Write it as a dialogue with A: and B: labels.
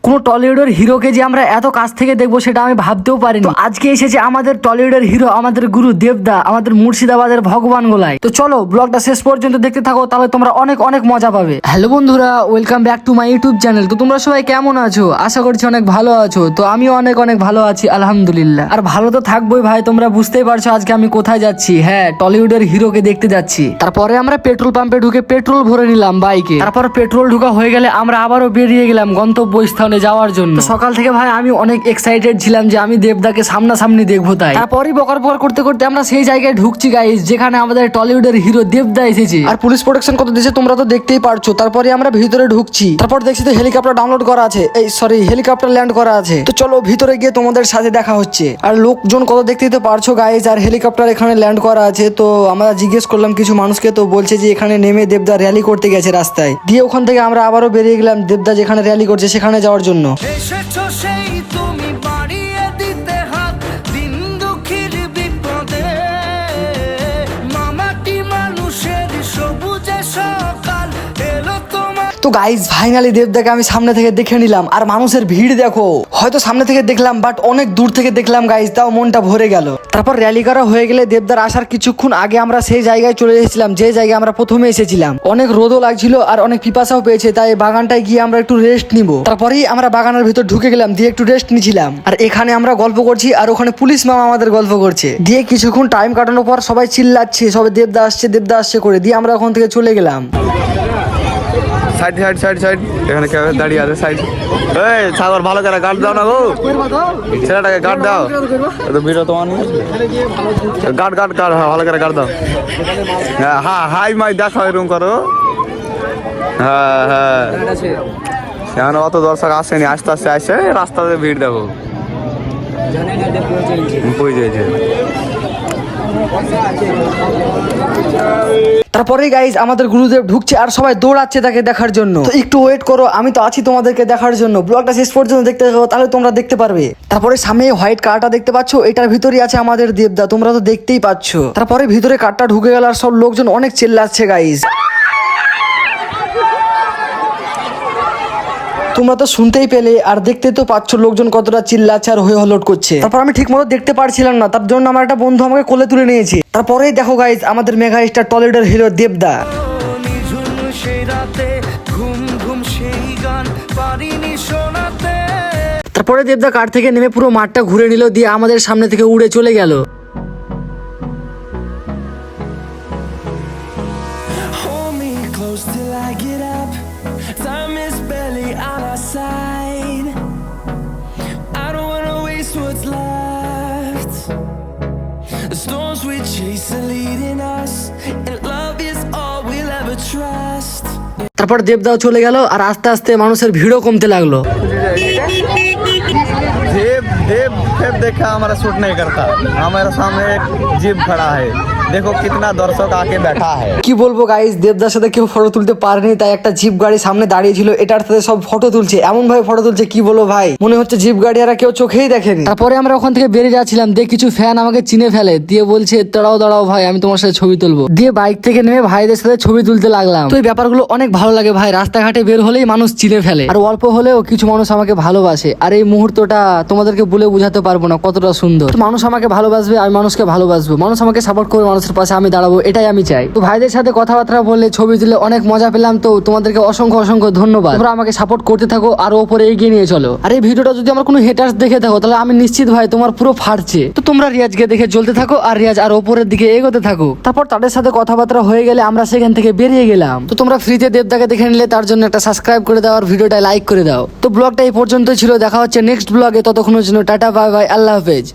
A: কোন টলিউডের হিরোকে যে আমরা এত কাছ থেকে দেখবো সেটা আমি ভাবতেও পারিনি। তো আজকে এসেছে আমাদের টলিউডের হিরো, আমাদের গুরু দেবদা, আমাদের মুর্শিদাবাদের ভগবান গোলাই। তো চলো ব্লগটা শেষ পর্যন্ত দেখতে থাকো, তাহলে তোমরা অনেক অনেক মজা পাবে। হ্যালো বন্ধুরা, welcome back to my YouTube channel. তো তোমরা সবাই কেমন আছো? আশা করছি অনেক ভালো আছো। তো আমিও অনেক অনেক ভালো আছি আলহামদুলিল্লাহ। আর ভালো তো থাকবোই ভাই, তোমরা বুঝতেই পারছো আজকে আমি কোথায় যাচ্ছি। হ্যাঁ, টলিউডের হিরোকে দেখতে যাচ্ছি। তারপরে আমরা পেট্রোল পাম্পে ঢুকে পেট্রোল ভরে নিলাম বাইকে। তারপর পেট্রোল ঢোকা হয়ে গেলে আমরা আবারও বেরিয়ে গেলাম গন্তব্যস্থানে যাওয়ার জন্য। সকাল থেকে ভাই আমি অনেক এক্সাইটেড ছিলাম যে আমি দেবদাকে সামনাসামনি দেখবো। তাই তারপরই বকর বকর করতে করতে আমরা সেই জায়গায় ঢুকছি গাইস, যেখানে আমাদের টলিউডের হিরো দেবদা এসেছে। আর পুলিশ প্রোটেকশন কত দিয়েছে তোমরা তো দেখতেই পারছো। তারপরে আমরা ভিতরে ঢুকছি, তারপর দেখছি তো হেলিকপ্টার ডাউনলোড করা আছে, হেলিকপ্টার ল্যান্ড করা আছে। তো চলো ভিতরে গিয়ে তোমাদের সাথে দেখা হচ্ছে। আর লোকজন কত দেখতেই তো পারছো গাইস। আর হেলিকপ্টার এখানে ল্যান্ড করা আছে। তো আমরা জিজ্ঞেস করলাম কিছু মানুষকে, তো বলছে যে এখানে নেমে দেবদা র্যালি করতে গেছে রাস্তায়। দিয়ে ওখান থেকে আমরা আবারও বেরিয়ে গেলাম দেবদা যেখানে র্যালি করছে সেখানে যাওয়ার জন্য। তো গাইজ ফাইনালি দেবদাকে আমি সামনে থেকে দেখে নিলাম। আর মানুষের ভিড় দেখো, হয়তো সামনে থেকে দেখলাম বাট অনেক দূর থেকে দেখলাম গাইজ, তাও মনটা ভরে গেল। তারপর র্যালি করা হয়ে গেলে দেবদার আসার কিছুক্ষণ আগে আমরা সেই জায়গায় চলে এসেছিলাম যে জায়গায় আমরা প্রথমে এসেছিলাম। অনেক রোদও লাগছিল আর অনেক পিপাসাও পেয়েছে, তাই বাগানটায় গিয়ে আমরা একটু রেস্ট নিব। তারপরেই আমরা বাগানের ভিতর ঢুকে গেলাম, দিয়ে একটু রেস্ট নিছিলাম। আর এখানে আমরা গল্প করছি আর ওখানে পুলিশ মামা আমাদের গল্প করছে। দিয়ে কিছুক্ষণ টাইম কাটানোর পর সবাই চিল্লাচ্ছে, সবাই দেবদা আসছে করে। দিয়ে আমরা ওখান থেকে চলে গেলাম।
B: সাইড সাইড সাইড সাইড এখানে কেউ দাঁড়িয়ে আছে সাইড। এই সাগর ভালো করে গার্ড দাও না গো, ছেলেটাকে গার্ড দাও। তো ভিড় তোমার গার্ড গার্ড গার্ড হ্যাঁ ভালো করে গার্ড দাও। হ্যাঁ হ্যাঁ হাই মাই দেখো এরকম করো। হ্যাঁ হ্যাঁ সেখানে অত দর্শক আসেনি, আস্তে আস্তে আসে রাস্তাতে ভিড় দেখো বুঝেছে।
A: তারপরে গাইজ আমাদের গুরুদেব ঢুকছে আর সবাই দৌড়াচ্ছে তাকে দেখার জন্য। তো একটু ওয়েট করো, আমি তো আছি তোমাদেরকে দেখার জন্য। ব্লগটা শেষ পর্যন্ত দেখতে থাকো, তাহলে তোমরা দেখতে পারবে। তারপরে সামনে হোয়াইট কারটা দেখতে পাচ্ছ, এটার ভিতরেই আছে আমাদের দেবদা, তোমরা তো দেখতেই পাচ্ছ। তারপরে ভিতরে কারটা ঢুকে গেল আর সব লোকজন অনেক চিল্লাচ্ছে গাইজ। তোমরা তো শুনতেই পেলে আর দেখতে তো পাচ্ছ লোকজন কতটা চিল্লাচ্ছে আর হয়ে হল্লোড় করছে। তারপর আমি ঠিক মতো দেখতে পারছিলাম না, তার জন্য আমার একটা বন্ধু আমাকে কোলে তুলে নিয়েছে। তারপরেই দেখো গাইজ আমাদের মেগা স্টার টলিউডের হিরো দেবদা। তারপরে দেবদা কার থেকে নেমে পুরো মাঠটা ঘুরে নিল, দিয়ে আমাদের সামনে থেকে উড়ে চলে গেল।
C: Storms we chase are leading us, and love is all we'll ever trust.
A: তারপর দেবদাও চলে গেল আর আস্তে আস্তে মানুষের ভিড়ও কমতে লাগলো।
B: देव देव देखा हमारा शूट नहीं करता, हमारे सामने एक जीप खड़ा है, देखो कितना दर्शक आके बैठा है।
A: কি বলবো গাইস, দেবদার সাথে কেউ ফটো তুলতে পারেনি, তাই একটা জিপ গাড়ি সামনে দাঁড়িয়ে ছিল, এটার সাথে সব ফটো তুলছে। এমন ভাবে ফটো তুলছে কি বলবো ভাই, মনে হচ্ছে জিপ গাড়ি আর কেউ চোখেই দেখেনি। তারপরে আমরা ওখান থেকে বেরিয়ে যাচ্ছিলাম, দিয়ে কিছু ফ্যান আমাকে চিনে ফেলে, দিয়ে বলছে দাঁড়াও দাঁড়াও ভাই আমি তোমার সাথে ছবি তুলবো। দিয়ে বাইক থেকে নেমে ভাইদের সাথে ছবি তুলতে লাগলাম। তো এই ব্যাপারগুলো অনেক ভালো লাগে ভাই, রাস্তাঘাটে বের হলেই মানুষ চিনে ফেলে, আর অল্প হলেও কিছু মানুষ আমাকে ভালোবাসে। আর এই মুহূর্তটা তোমাদেরকে বলে বোঝাতে পারবো না কতটা সুন্দর। মানুষ আমাকে ভালোবাসবে, আমি মানুষকে ভালোবাসবো, মানুষ আমাকে সাপোর্ট করবে, মানুষের পাশে আমি দাঁড়াবো, এটাই আমি চাই। তো ভাইদের সাথে কথাবার্তা বললে ছবি তুলে অনেক মজা পেলাম। তো তোমাদেরকে অসংখ্য অসংখ্য ধন্যবাদ, তোমরা আমাকে সাপোর্ট করতে থাকো আর ওপরে এগিয়ে নিয়ে চলো। আর এই ভিডিওটা যদি আমার কোনো হেটার্স দেখে থাকো তাহলে আমি নিশ্চিত ভাই তোমার পুরো ফাটছে। তো তোমরা রিয়াজকে দেখে চলতে থাকো আর রিয়াজ আর ওপরের দিকে এগোতে থাকো। তারপর তাদের সাথে কথাবার্তা হয়ে গেলে আমরা সেখান থেকে বেরিয়ে গেলাম। তো তোমরা ফ্রিতে দেবদাকে দেখে নিলে তার জন্য একটা সাবস্ক্রাইব করে দাও আর ভিডিওটা লাইক করে দাও। তো ব্লগটা এই পর্যন্ত ছিল, দেখা হচ্ছে নেক্সট ব্লগে, ততক্ষণের জন্য টাটা বাই বাই, আল্লাহ হাফেজ।